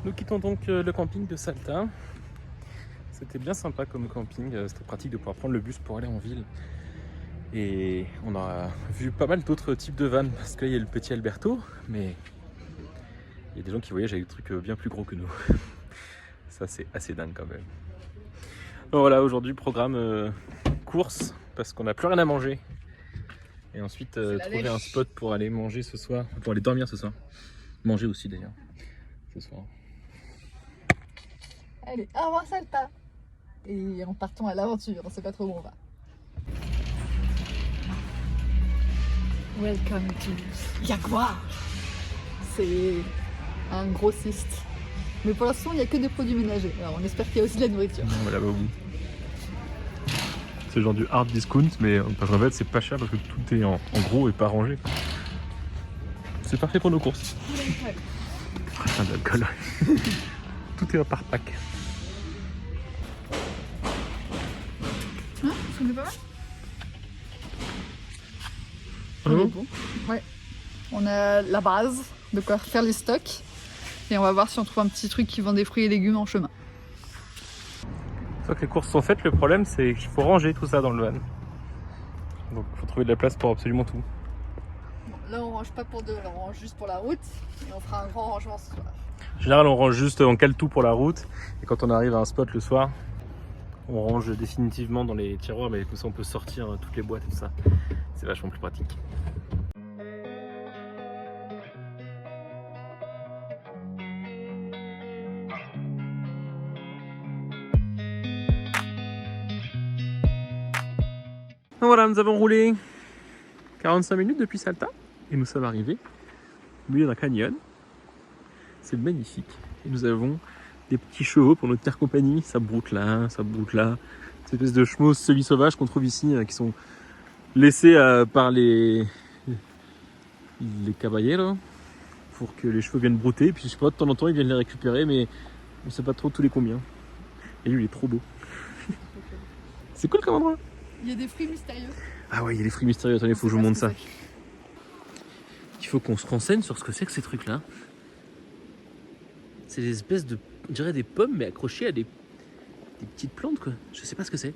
Nous quittons donc le camping de Salta. C'était bien sympa comme camping, c'était pratique de pouvoir prendre le bus pour aller en ville. Et on a vu pas mal d'autres types de vannes, parce qu'il y a le petit Alberto, mais il y a des gens qui voyagent avec des trucs bien plus gros que nous. Ça c'est assez dingue quand même. Donc voilà, aujourd'hui programme course, parce qu'on n'a plus rien à manger. Et ensuite trouver un spot pour aller manger ce soir, pour aller dormir ce soir. Manger aussi d'ailleurs, ce soir. Allez, au revoir Salta. Et en partant à l'aventure, on sait pas trop où on va. Welcome to Jaguar. C'est un grossiste. Mais pour l'instant, il n'y a que des produits ménagers. Alors on espère qu'il y a aussi de la nourriture. Voilà, bah oui. C'est genre du hard discount, mais parce qu'en fait c'est pas cher parce que tout est en gros et pas rangé. C'est parfait pour nos courses. Ouais. Putain d'alcool. Tout est par pack. Hein, ça fait pas mal. Oh. On est bon. Ouais. On a la base, de quoi faire les stocks. Et on va voir si on trouve un petit truc qui vend des fruits et légumes en chemin. Une fois que les courses sont faites, le problème c'est qu'il faut ranger tout ça dans le van. Donc il faut trouver de la place pour absolument tout. Bon, là on range pas pour deux, on range juste pour la route. Et on fera un grand rangement ce soir. En général on range juste, on cale tout pour la route. Et quand on arrive à un spot le soir, on range définitivement dans les tiroirs, mais comme ça on peut sortir toutes les boîtes et tout ça. C'est vachement plus pratique. Donc voilà, nous avons roulé 45 minutes depuis Salta et nous sommes arrivés au milieu d'un canyon. C'est magnifique. Et nous avons des petits chevaux pour notre terre compagnie. Ça broute là, ça broute là. Cette espèce de chevaux semi-sauvages qu'on trouve ici, qui sont laissés par les caballeros pour que les chevaux viennent brouter. Puis je sais pas, de temps en temps ils viennent les récupérer, mais on sait pas trop tous les combien. Et lui il est trop beau. C'est cool comme endroit. Il y a des fruits mystérieux. Ah ouais, il y a les fruits mystérieux. Attendez, il faut que je vous montre ça. Il faut qu'on se renseigne sur ce que c'est que ces trucs-là. C'est des espèces de, on dirait des pommes, mais accrochées à des petites plantes, quoi. Je sais pas ce que c'est.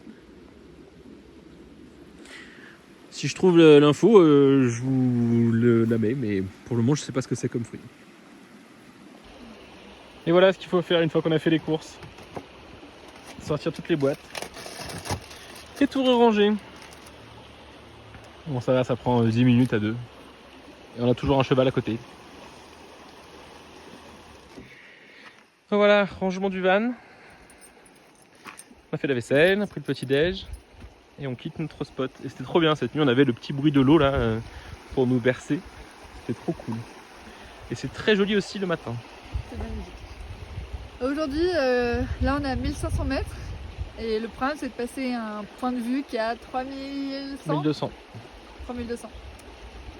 Si je trouve l'info, je vous la mets, mais pour le moment, je sais pas ce que c'est comme fruit. Et voilà ce qu'il faut faire une fois qu'on a fait les courses. Sortir toutes les boîtes. Et tout ranger. Bon, ça va, ça prend 10 minutes à deux. Et on a toujours un cheval à côté. Donc voilà, rangement du van. On a fait la vaisselle, on a pris le petit-déj. Et on quitte notre spot. Et c'était trop bien cette nuit, on avait le petit bruit de l'eau là pour nous bercer. C'était trop cool. Et c'est très joli aussi le matin. C'est magnifique. Aujourd'hui, là on est à 1500 mètres. Et le problème c'est de passer un point de vue qui est à 3100. 1200. 3200.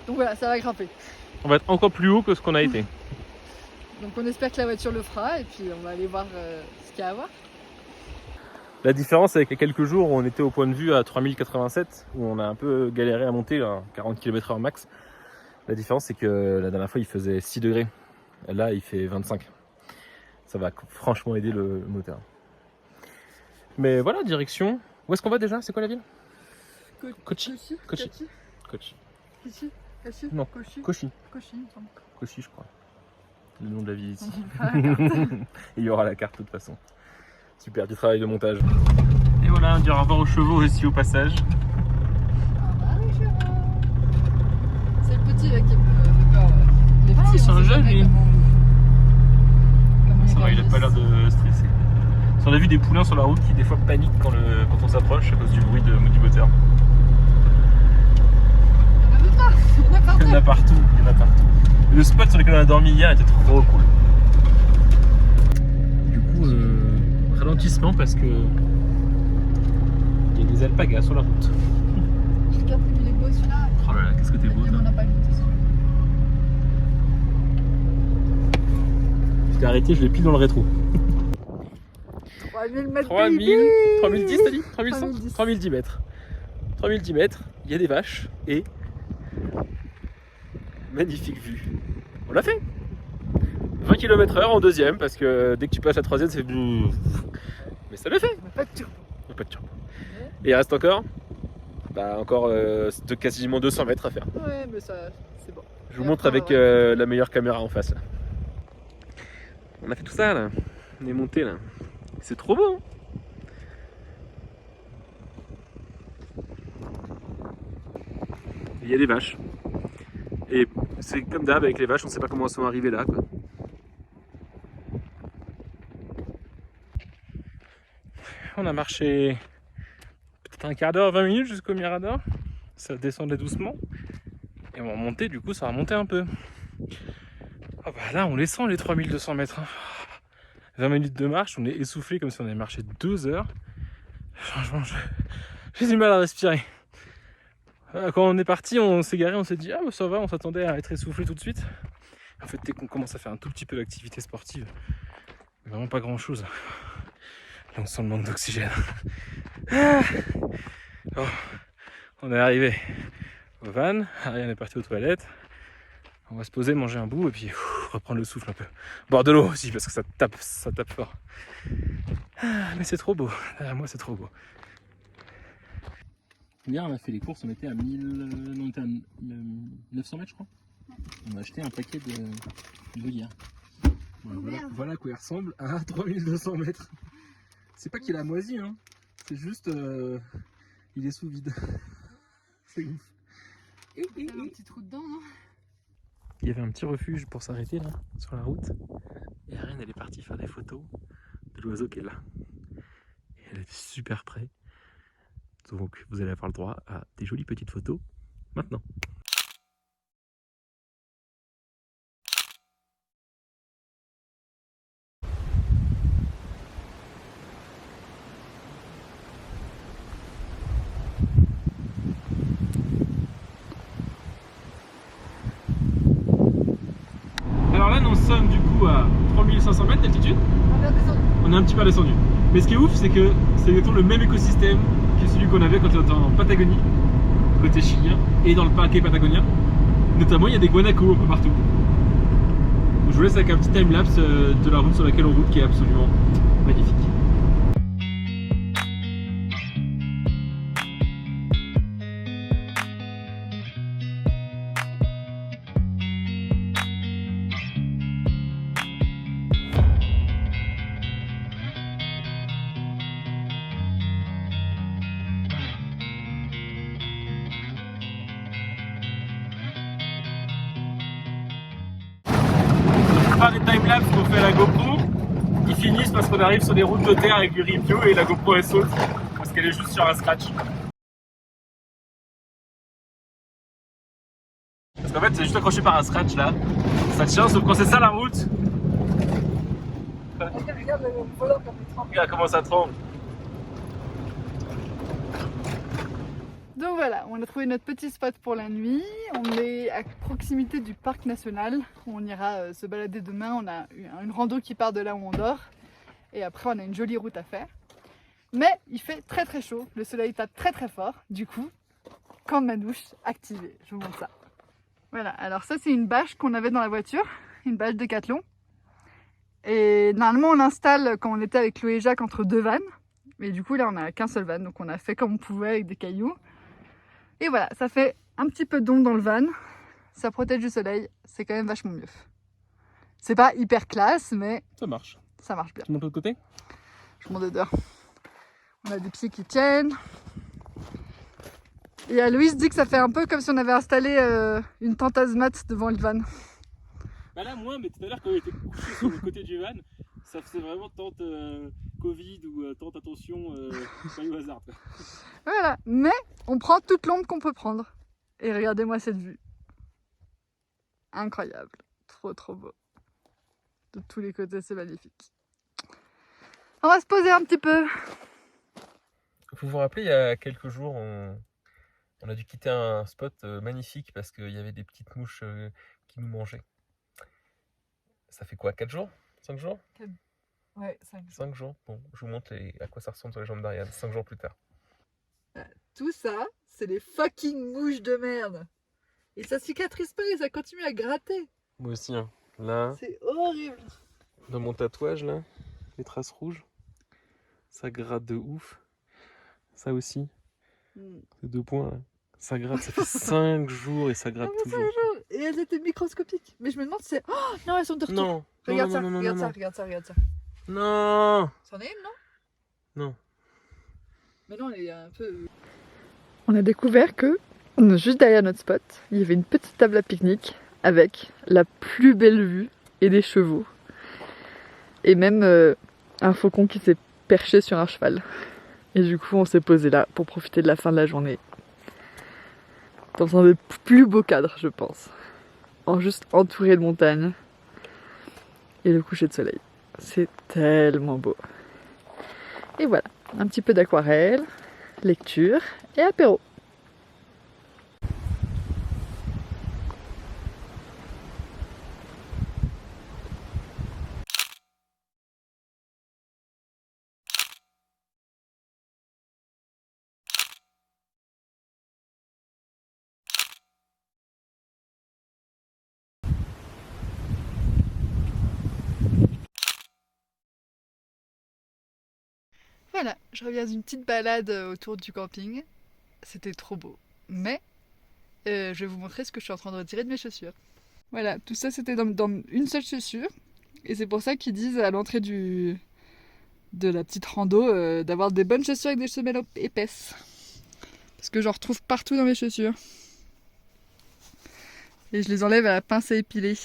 Donc voilà, ça va grimper. On va être encore plus haut que ce qu'on a été. Donc on espère que la voiture le fera et puis on va aller voir ce qu'il y a à voir. La différence avec les quelques jours où on était au point de vue à 3087, où on a un peu galéré à monter à 40 km/h max. La différence c'est que la dernière fois il faisait 6 degrés. Là il fait 25. Ça va franchement aider le moteur. Mais voilà, direction. Où est-ce qu'on va déjà? C'est quoi la ville? Kochi. Kochi. Kochi. Kochi. Kochi. Non, Kochi. Kochi. Kochi, il me semble. Kochi, je crois. Le nom de la ville ici. Ah, d'accord. Il y aura la carte de toute façon. Super, du travail de montage. Et voilà, on dit au revoir aux chevaux aussi au passage. C'est le petit là qui fait peur. Les petits, c'est on un sait jeune, jamais lui. comment Ça va, il a pas l'air réagissent. de stresser. On a vu des poulains sur la route qui des fois paniquent quand on s'approche à cause du bruit du moteur. Il y en a partout. Il y en a partout. Et le spot sur lequel on a dormi hier était trop cool. Du coup, ralentissement parce que il y a des alpagas sur la route. Regarde comme il est beau celui-là. Oh là là, qu'est-ce que t'es beau, On toi. n'a pas goûté celui-là. Je t'ai arrêté, je l'ai pile dans le rétro. 3000 mètres. 3010 t'as dit 3100 3010. 3010 mètres. 3010 mètres, il y a des vaches et magnifique vue. On l'a fait. 20 km/h en deuxième parce que dès que tu passes la troisième c'est... Mais ça le fait. Pas de turbo. Pas de turbo. Et il reste encore quasiment 200 mètres à faire. Ouais, mais ça, c'est bon. Je vous montre avec la meilleure caméra en face. Là. On a fait tout ça là. On est monté là. C'est trop beau. Hein. Il y a des vaches. Et c'est comme d'hab avec les vaches, on sait pas comment elles sont arrivées là. Quoi. On a marché peut-être un quart d'heure, 20 minutes jusqu'au Mirador. Ça descendait doucement. Et on va monter, du coup ça va monter un peu. Oh bah là on descend les 3200 mètres. Hein. 20 minutes de marche, on est essoufflé comme si on avait marché 2 heures. Franchement, j'ai du mal à respirer. Quand on est parti, on s'est garé, on s'est dit ah bah ça va, on s'attendait à être essoufflé tout de suite. En fait, dès qu'on commence à faire un tout petit peu d'activité sportive, vraiment pas grand chose. Là, on sent le manque d'oxygène. Oh, on est arrivé au van, Ariane est partie aux toilettes. On va se poser, manger un bout et puis reprendre le souffle un peu. Boire de l'eau aussi parce que ça tape fort. Mais c'est trop beau, derrière moi c'est trop beau. Hier on a fait les courses, on était à 900 mètres je crois. On a acheté un paquet de hier. Voilà à quoi il ressemble à 3200 mètres. C'est pas qu'il a moisi, hein. C'est juste il est sous vide. C'est ouf. Il y a un petit trou dedans, non? Il y avait un petit refuge pour s'arrêter là, sur la route. Et Ariane, elle est partie faire des photos de l'oiseau qui est là. Et elle est super près. Donc vous allez avoir le droit à des jolies petites photos maintenant. Alors là, nous sommes du coup à 3500 mètres d'altitude. On est un petit peu descendu. Mais ce qui est ouf, c'est que c'est exactement le même écosystème que celui qu'on avait quand on était en Patagonie, côté chilien, et dans le parquet patagonien. Notamment, il y a des guanacos un peu partout. Donc, je vous laisse avec un petit time-lapse de la route sur laquelle on roule qui est absolument magnifique. Des timelapse qu'on fait à la GoPro, ils finissent parce qu'on arrive sur des routes de terre avec du review et la GoPro elle saute parce qu'elle est juste sur un scratch. Parce qu'en fait c'est juste accroché par un scratch là, ça tient sauf quand c'est ça la route. Regarde le volant comme il tremble. Regarde comment ça tremble. Donc voilà, on a trouvé notre petit spot pour la nuit. On est à proximité du parc national. On ira se balader demain. On a une rando qui part de là où on dort. Et après, on a une jolie route à faire. Mais il fait très très chaud. Le soleil tape très très fort. Du coup, camp de manouche activé. Je vous montre ça. Voilà, alors ça c'est une bâche qu'on avait dans la voiture. Une bâche Décathlon. Et normalement, on l'installe quand on était avec Chloé et Jacques entre deux vannes. Mais du coup, là, on n'a qu'un seul van. Donc on a fait comme on pouvait avec des cailloux. Et voilà, ça fait un petit peu d'ombre dans le van, ça protège du soleil, c'est quand même vachement mieux. C'est pas hyper classe, mais Ça marche. ça marche bien. Tu montes de l'autre côté? Je monte dedans. On a des pieds qui tiennent. Et Aloïs dit que ça fait un peu comme si on avait installé une tente hazmat devant le van. Bah là moins, mais tout à l'heure quand on était couché sur le côté du van, ça faisait vraiment tente Covid ou tente attention, pas au hasard. Quoi. Voilà, mais on prend toute l'ombre qu'on peut prendre. Et regardez-moi cette vue. Incroyable, trop trop beau. De tous les côtés, c'est magnifique. On va se poser un petit peu. Vous vous rappelez, il y a quelques jours, on a dû quitter un spot magnifique parce qu'il y avait des petites mouches qui nous mangeaient. Ça fait quoi, 4 jours 5 jours? Ouais, 5 jours. 5 jours. Bon, je vous montre à quoi ça ressemble sur les jambes d'Ariane, 5 jours plus tard. Tout ça, c'est des fucking mouches de merde. Et ça cicatrise pas et ça continue à gratter. Moi aussi, hein. Là, C'est horrible. dans mon tatouage, là, les traces rouges, ça gratte de ouf. Ça aussi, ces 2 points, là. Ça gratte, ça fait 5 jours et ça gratte toujours. Et elles étaient microscopiques. Mais je me demande si c'est... Oh non, elles sont de retour. Non, Regarde non, ça, non, non, regarde non, ça, non. regarde ça, regarde ça. Non. C'en est une, non? Non. Mais non, elle est un peu... On a découvert que, juste derrière notre spot, il y avait une petite table à pique-nique avec la plus belle vue et des chevaux. Et même un faucon qui s'est perché sur un cheval. Et du coup, on s'est posé là pour profiter de la fin de la journée. Dans un des plus beaux cadres, je pense. Juste entouré de montagnes. Et le coucher de soleil. C'est tellement beau. Et voilà, un petit peu d'aquarelle, lecture et apéro. Voilà, je reviens d'une petite balade autour du camping. C'était trop beau. Mais je vais vous montrer ce que je suis en train de retirer de mes chaussures. Voilà, tout ça c'était dans une seule chaussure. Et c'est pour ça qu'ils disent à l'entrée de la petite rando d'avoir des bonnes chaussures avec des semelles épaisses. Parce que j'en retrouve partout dans mes chaussures. Et je les enlève à la pince à épiler.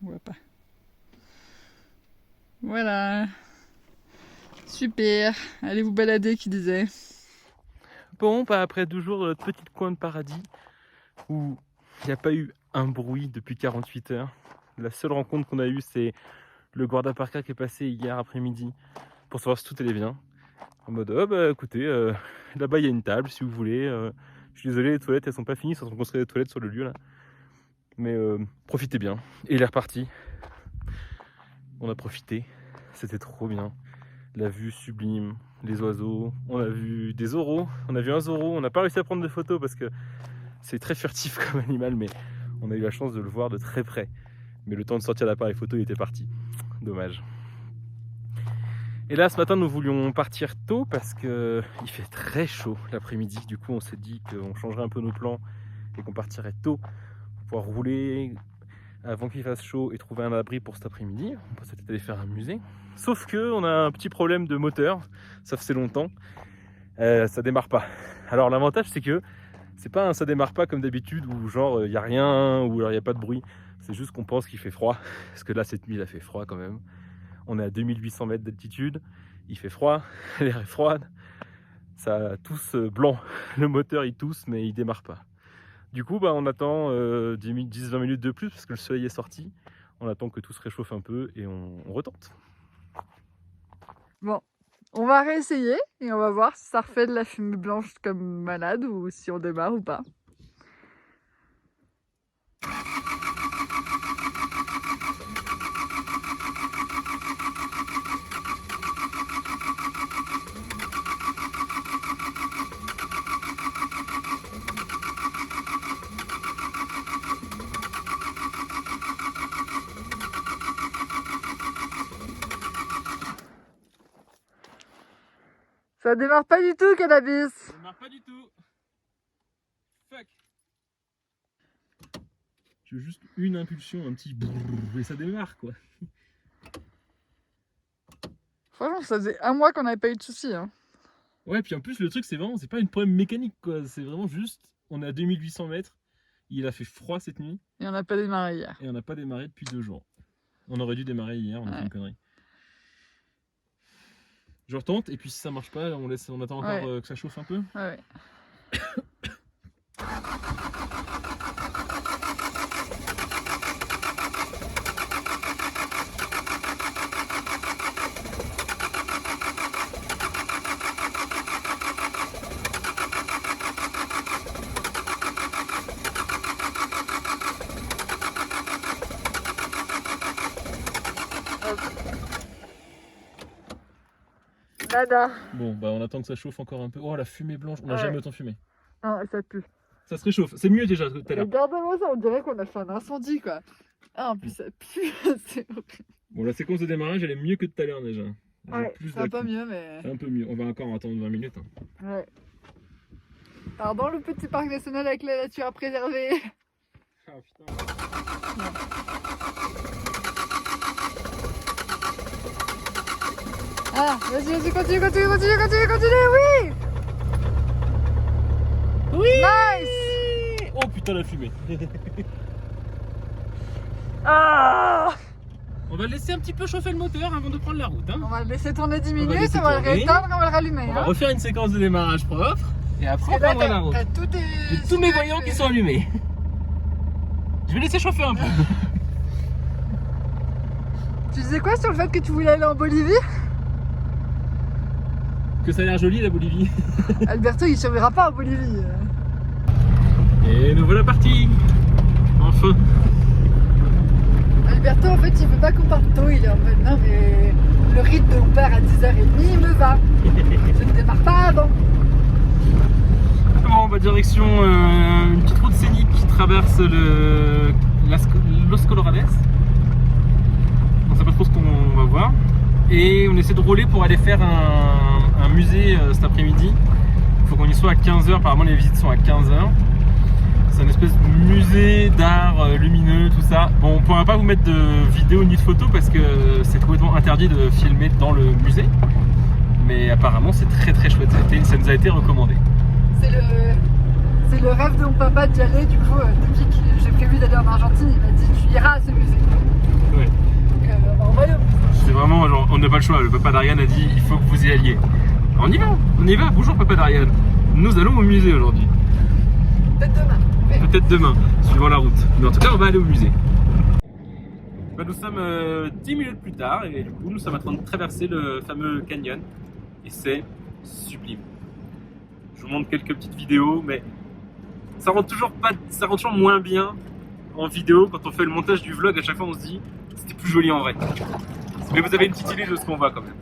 On voit pas. Voilà. Super. Allez vous balader, qui disait. Bon, bah après 2 jours de notre petit coin de paradis où il n'y a pas eu un bruit depuis 48 heures. La seule rencontre qu'on a eue, c'est le guarda-parka qui est passé hier après-midi pour savoir si tout allait bien. En mode, oh bah écoutez, là-bas il y a une table si vous voulez. Je suis désolé, les toilettes elles sont pas finies, ils sont en train de construire des toilettes sur le lieu là. Mais profitez bien. Et il est reparti. On a profité, c'était trop bien. La vue sublime, les oiseaux, on a vu des oraux, on a vu un zorro, on n'a pas réussi à prendre de photos parce que c'est très furtif comme animal, mais on a eu la chance de le voir de très près. Mais le temps de sortir l'appareil photo, il était parti. Dommage. Et là, ce matin, nous voulions partir tôt parce qu'il fait très chaud l'après-midi. Du coup, on s'est dit qu'on changerait un peu nos plans et qu'on partirait tôt pour pouvoir rouler avant qu'il fasse chaud et trouver un abri pour cet après-midi. On pensait peut-être aller faire un musée. Sauf que on a un petit problème de moteur, ça fait longtemps, ça démarre pas. Alors l'avantage c'est que c'est pas un ça démarre pas comme d'habitude où genre y a rien ou alors y a pas de bruit. C'est juste qu'on pense qu'il fait froid, parce que là cette nuit il a fait froid quand même. On est à 2800 mètres d'altitude, il fait froid, l'air est froide, ça tousse blanc. Le moteur il tousse mais il démarre pas. Du coup bah, on attend 10-20 minutes de plus parce que le soleil est sorti. On attend que tout se réchauffe un peu et on retente. Bon, on va réessayer et on va voir si ça refait de la fumée blanche comme malade ou si on démarre ou pas. Ça démarre pas du tout, cannabis. Ça démarre pas du tout. Fuck. J'ai juste une impulsion, un petit brrr, et ça démarre quoi. Franchement, ça faisait un mois qu'on n'avait pas eu de soucis. Hein. Ouais, puis en plus le truc c'est vraiment, c'est pas un problème mécanique quoi. C'est vraiment juste, on est à 2800 mètres, il a fait froid cette nuit. Et on n'a pas démarré hier. Et on n'a pas démarré depuis 2 jours. On aurait dû démarrer hier, on a fait une connerie. Je retente et puis si ça marche pas, on attend encore que ça chauffe un peu. Ouais. Nada. Bon, bah on attend que ça chauffe encore un peu. Oh, la fumée blanche, on n'a Ouais. jamais autant fumé. Non, ça pue. Ça se réchauffe, c'est mieux déjà tout à l'heure. Regarde-moi ça, on dirait qu'on a fait un incendie quoi. Ah, en plus ça pue, c'est horrible. Bon, la séquence de démarrage, elle est mieux que tout à l'heure déjà. J'ai Ouais, plus c'est un peu d'accu. mieux, mais. C'est un peu mieux, on va encore attendre 20 minutes. Ouais. Alors, dans le petit parc national avec la nature à préserver. Ah putain. Ah, vas-y, continue, oui! Oui! Nice! Oh putain, la fumée. Ah! On va laisser un petit peu chauffer le moteur avant de prendre la route. On va le laisser tourner 10 va minutes, laisser on va le tourner. rééteindre, on va le rallumer. On va Hein. refaire une séquence de démarrage propre. Et après, on Parce que prendra là, la route. t'as tout J'ai tous mes voyants qui sont allumés. Je vais laisser chauffer un peu. Tu disais quoi sur le fait que tu voulais aller en Bolivie? Que ça a l'air joli la Bolivie. Alberto il survivra pas en Bolivie. Et nous voilà partis. Enfin. Alberto en fait il veut pas qu'on parte tôt, il est en mode non mais le rythme de mon père à 10h30 me va. Je ne démarre pas avant. Bon, bah direction une petite route scénique qui traverse Los Colorades. On sait pas trop ce qu'on va voir. Et on essaie de rouler pour aller faire un musée cet après-midi. Il faut qu'on y soit à 15h, apparemment les visites sont à 15h. C'est une espèce de musée d'art lumineux, tout ça. Bon, on ne pourra pas vous mettre de vidéos ni de photos parce que c'est complètement interdit de filmer dans le musée. Mais apparemment c'est très très chouette, ça nous a été recommandé. C'est le rêve de mon papa d'y aller, du coup depuis que j'ai prévu d'aller en Argentine, il m'a dit tu iras à ce musée. Ouais. Donc on va aller au musée. C'est vraiment genre, on n'a pas le choix, le papa d'Ariane a dit il faut que vous y alliez. On y va, bonjour papa d'Ariane. Nous allons au musée aujourd'hui. Peut-être demain. Mais... Peut-être demain, suivant la route. Mais en tout cas, on va aller au musée. Bah, nous sommes 10 minutes plus tard et du coup, nous sommes en train de traverser le fameux canyon. Et c'est sublime. Je vous montre quelques petites vidéos, mais ça rend toujours moins bien en vidéo. Quand on fait le montage du vlog, à chaque fois on se dit c'était plus joli en vrai. Mais vous avez une petite idée de ce qu'on voit quand même.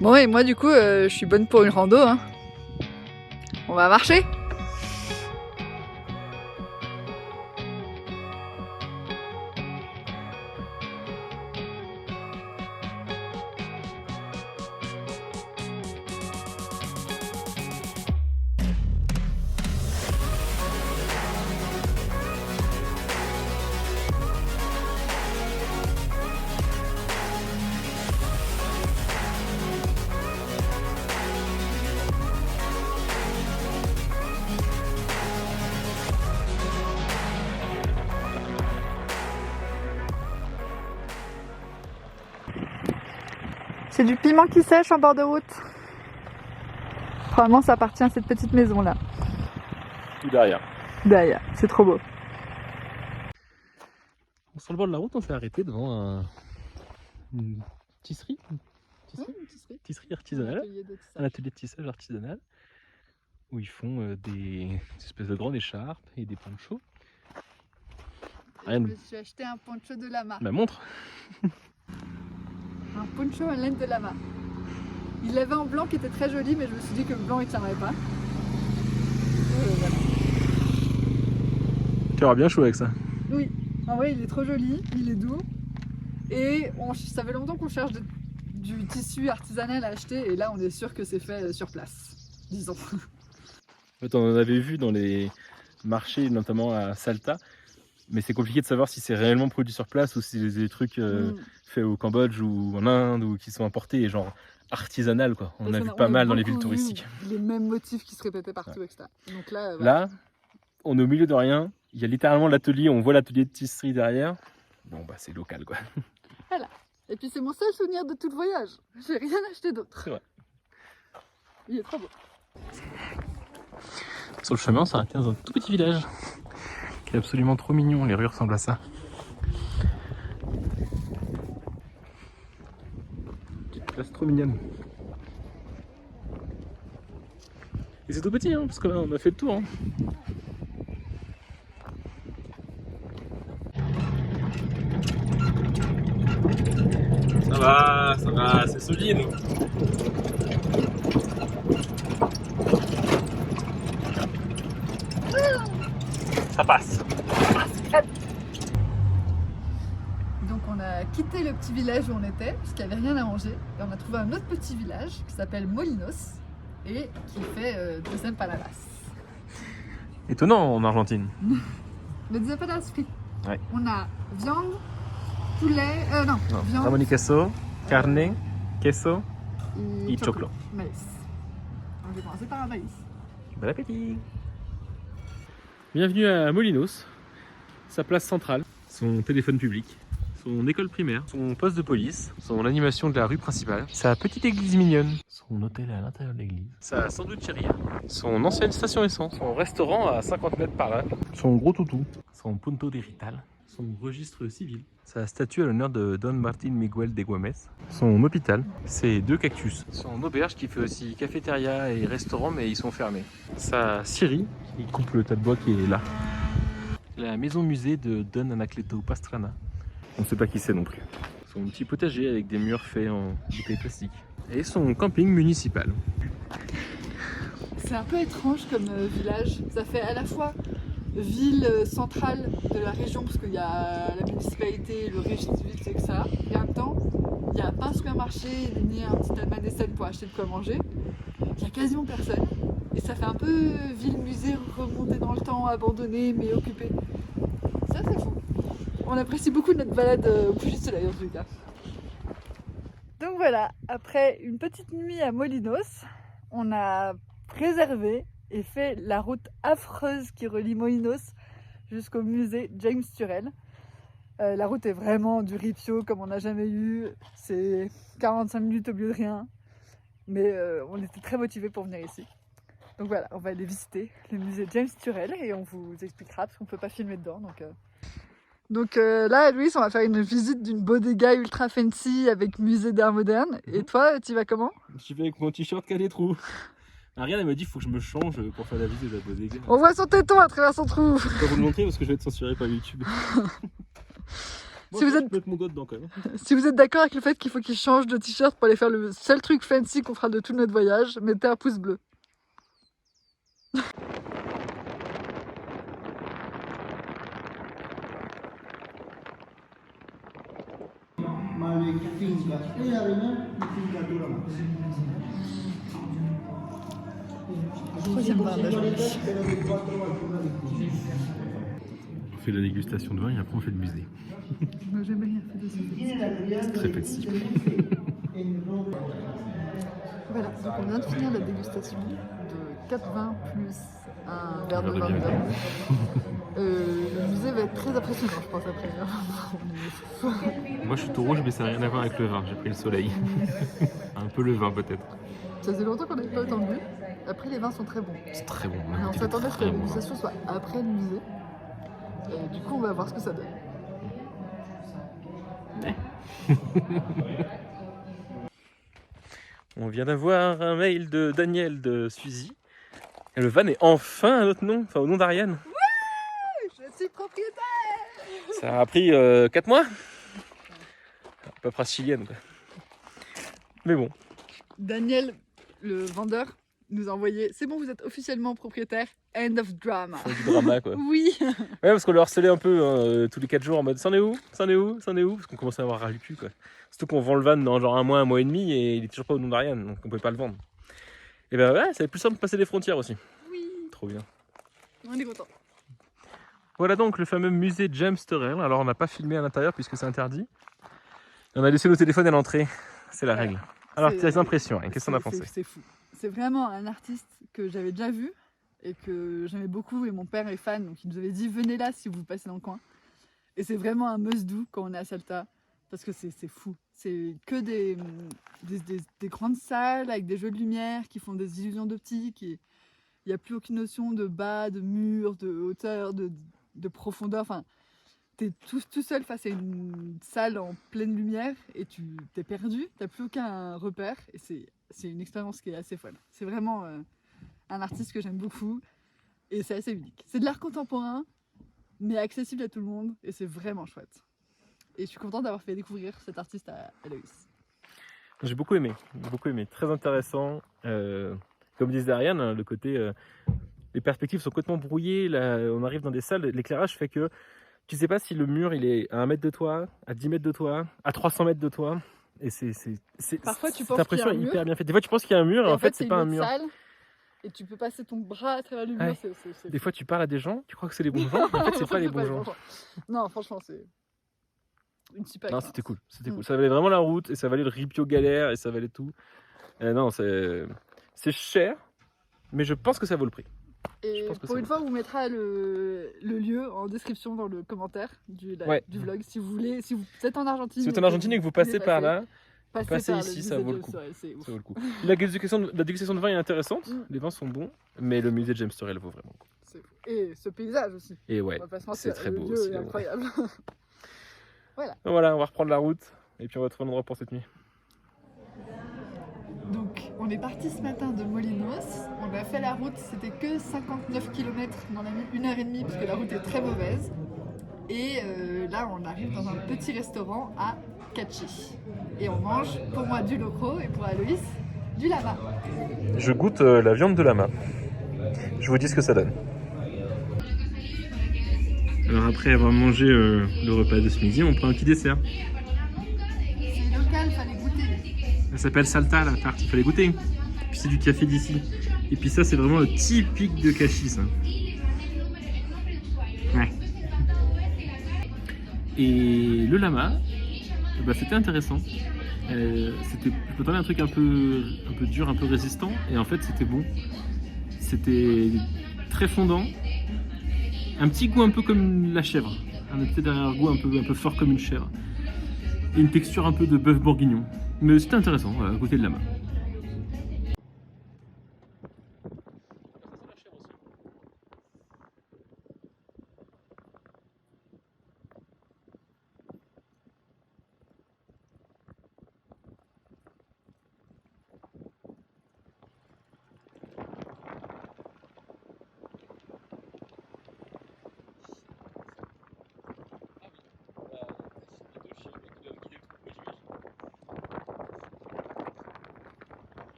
Bon et moi du coup je suis bonne pour une rando. Hein. On va marcher. C'est du piment qui sèche en bord de route. Probablement ça appartient à cette petite maison là. Tout derrière. Derrière, c'est trop beau. Sur le bord de la route, on s'est arrêté devant une tisserie. Tisserie artisanale. Un atelier de tissage artisanal. Où ils font des espèces de grandes écharpes et des ponchos. Je me suis acheté un poncho de lama. Bah montre. Un poncho en laine de lama. Il l'avait en blanc qui était très joli, mais je me suis dit que le blanc il tiendrait pas. Voilà. Tu auras bien chaud avec ça. Oui, en vrai il est trop joli, il est doux. Et ça fait longtemps qu'on cherche du tissu artisanal à acheter, et là on est sûr que c'est fait sur place, disons. En fait, on en avait vu dans les marchés, notamment à Salta. Mais c'est compliqué de savoir si c'est réellement produit sur place ou si c'est des trucs faits au Cambodge ou en Inde ou qui sont importés et genre artisanal quoi. On a vu pas mal dans les villes touristiques. Les mêmes motifs qui se répétaient partout, etc. Donc là, voilà. Là, on est au milieu de rien. Il y a littéralement l'atelier, on voit l'atelier de tisserie derrière. Bon bah c'est local quoi. Voilà. Et puis c'est mon seul souvenir de tout le voyage. J'ai rien acheté d'autre. C'est vrai. Il est trop beau. Sur le chemin, on s'est arrêté dans un tout petit village qui est absolument trop mignon. Les rues ressemblent à ça. Petite place trop mignonne. Et c'est tout petit, hein, parce qu'on a fait le tour. Hein. Ça va, c'est solide. Ça passe. Donc on a quitté le petit village où on était, parce qu'il n'y avait rien à manger. Et on a trouvé un autre petit village qui s'appelle Molinos et qui fait des empanadas. Étonnant en Argentine. Mais des empanadas frites. Ouais. On a viande, poulet, non, viande Jamón y queso, carne, queso et et choclo. Maïs. On va commencer par un maïs. Bon appétit. Bienvenue à Molinos, sa place centrale, son téléphone public, son école primaire, son poste de police, son animation de la rue principale, sa petite église mignonne, son hôtel à l'intérieur de l'église, sa sandwicheria, son ancienne station essence, son restaurant à 50 mètres par là, son gros toutou, son punto de rital, son registre civil, sa statue à l'honneur de Don Martín Miguel de Güemes, son hôpital, ses 2 cactus, son auberge qui fait aussi cafétéria et restaurant mais ils sont fermés, sa scierie qui coupe le tas de bois qui est là, la maison musée de Don Anacleto Pastrana, on ne sait pas qui c'est non plus, son petit potager avec des murs faits en bouteilles plastiques et son camping municipal. C'est un peu étrange comme village. Ça fait à la fois ville centrale de la région, parce qu'il y a la municipalité, le registre civil, etc. Et en même temps, il n'y a pas un supermarché ni un petit alma des pour acheter de quoi manger. Il n'y a quasiment personne. Et ça fait un peu ville-musée remontée dans le temps, abandonnée mais occupée. Ça, c'est fou. On apprécie beaucoup notre balade au coucher de soleil en tout cas. Donc voilà, après une petite nuit à Molinos, on a réservé et fait la route affreuse qui relie Molinos jusqu'au musée James Turrell. La route est vraiment du ripio comme on n'a jamais eu, c'est 45 minutes au lieu de rien, mais on était très motivés pour venir ici. Donc voilà, on va aller visiter le musée James Turrell et on vous expliquera parce qu'on ne peut pas filmer dedans. Donc là, Louis, on va faire une visite d'une bodega ultra fancy avec musée d'art moderne. Et toi, tu vas comment? Je vais avec mon t-shirt qui a des trous. Ariane elle m'a dit qu'il faut que je me change pour faire la visite de la bodega. On voit son téton à travers son trou. Je vais pas vous le montrer parce que je vais être censuré par YouTube. Bon, Si vous je êtes- peux mettre mon doigt dedans quand même. Si vous êtes d'accord avec le fait qu'il faut qu'il change de t-shirt pour aller faire le seul truc fancy qu'on fera de tout notre voyage, mettez un pouce bleu. Troisième bar de la journée. On fait la dégustation de vin et après on fait le musée. Moi, j'ai jamais rien fait de ça. C'est très petit. Voilà, donc on vient de finir la dégustation de 4 vins plus un verre de vin de verre. Le musée va être très impressionnant, je pense, après. Moi je suis tout rouge mais ça n'a rien à voir avec le vin, j'ai pris le soleil. Un peu le vin peut-être. Ça faisait longtemps qu'on n'avait pas autant bu. Après, les vins sont très bons. C'est très bon. Mais on s'attendait à ce que la dégustation soit après le musée. Et du coup, on va voir ce que ça donne. On vient d'avoir un mail de Daniel de Suzy. Et le van est enfin à notre nom, enfin au nom d'Ariane. Je suis propriétaire! Ça a pris 4 mois. À peu près chilienne quoi. Mais bon. Daniel, le vendeur, nous a envoyé « C'est bon, vous êtes officiellement propriétaire. End of drama. » C'est du drama quoi. Oui. Ouais parce qu'on le harcelait un peu tous les 4 jours en mode c'en est où? C'en est où? C'en est où? Parce qu'on commençait à avoir ras le cul quoi. Surtout qu'on vend le van dans genre un mois et demi et il est toujours pas au nom d'Ariane donc on pouvait pas le vendre. Et ben ouais, ça va être plus simple de passer les frontières aussi. Oui. Trop bien. On est content. Voilà donc le fameux musée James Turrell. Alors on n'a pas filmé à l'intérieur puisque c'est interdit. Et on a laissé nos téléphones à l'entrée. C'est la règle. Alors tes impressions, hein, qu'est-ce qu'on a pensé? C'est fou. C'est vraiment un artiste que j'avais déjà vu et que j'aimais beaucoup et mon père est fan, donc il nous avait dit venez là si vous passez dans le coin. Et c'est vraiment un must-do quand on est à Salta parce que c'est fou. C'est que des grandes salles avec des jeux de lumière qui font des illusions d'optique et il n'y a plus aucune notion de bas, de mur, de hauteur, de profondeur. Enfin, tu es tout seul face à une salle en pleine lumière et tu t'es perdu, tu n'as plus aucun repère et c'est une expérience qui est assez folle. C'est vraiment un artiste que j'aime beaucoup et c'est assez unique. C'est de l'art contemporain mais accessible à tout le monde et c'est vraiment chouette. Et je suis contente d'avoir fait découvrir cet artiste à Loïs. J'ai beaucoup aimé, très intéressant. Comme disait Ariane, le côté, les perspectives sont complètement brouillées, là, on arrive dans des salles, l'éclairage fait que tu sais pas si le mur il est à 1 mètre de toi, à 10 mètres de toi, à 300 mètres de toi. Et parfois tu cette penses impression qu'il y a un est hyper mur. bien faite. Des fois tu penses qu'il y a un mur et en fait c'est pas un une mur. salle, et tu peux passer ton bras à travers le mur. Ouais. Des fois tu parles à des gens, tu crois que c'est les bons gens, mais en fait c'est pas les bons gens. Non, franchement c'est une super Non, expérience. c'était cool. Ça valait vraiment la route et ça valait le ripio galère et ça valait tout. Non, c'est cher, mais je pense que ça vaut le prix. Et pour une fois, on vous mettra le lieu en description dans le commentaire du vlog. Si vous êtes en Argentine. Si vous êtes en Argentine et que vous passez par là, passez par ici, ça vaut le coup. Ça vaut le coup. La dégustation de vin est intéressante, les vins sont bons, mais le musée de James Turrell vaut vraiment le coup. Et ce paysage aussi. Et ouais, c'est très beau aussi. C'est incroyable. Voilà, on va reprendre la route et puis on va trouver un endroit pour cette nuit. Donc, on est parti ce matin de Molinos. On a fait la route, c'était que 59 km. On en a mis 1h30 parce que la route est très mauvaise. Et là, on arrive dans un petit restaurant à Cachi. Et on mange, pour moi, du locro et pour Aloïs, du lama. Je goûte la viande de lama. Je vous dis ce que ça donne. Alors après avoir mangé le repas de ce midi, on prend un petit dessert. C'est local, fallait goûter. Ça s'appelle Salta la tarte, il fallait goûter. Puis c'est du café d'ici. Et puis ça c'est vraiment le typique de Cachi ça. Ouais. Et le lama, bah, c'était intéressant. Je m'attendais à un truc un peu dur, un peu résistant. Et en fait c'était bon. C'était très fondant. Un petit goût un peu comme la chèvre. Un petit arrière-goût un peu fort comme une chèvre. Et une texture un peu de bœuf bourguignon. Mais c'était intéressant, à goûter le lama.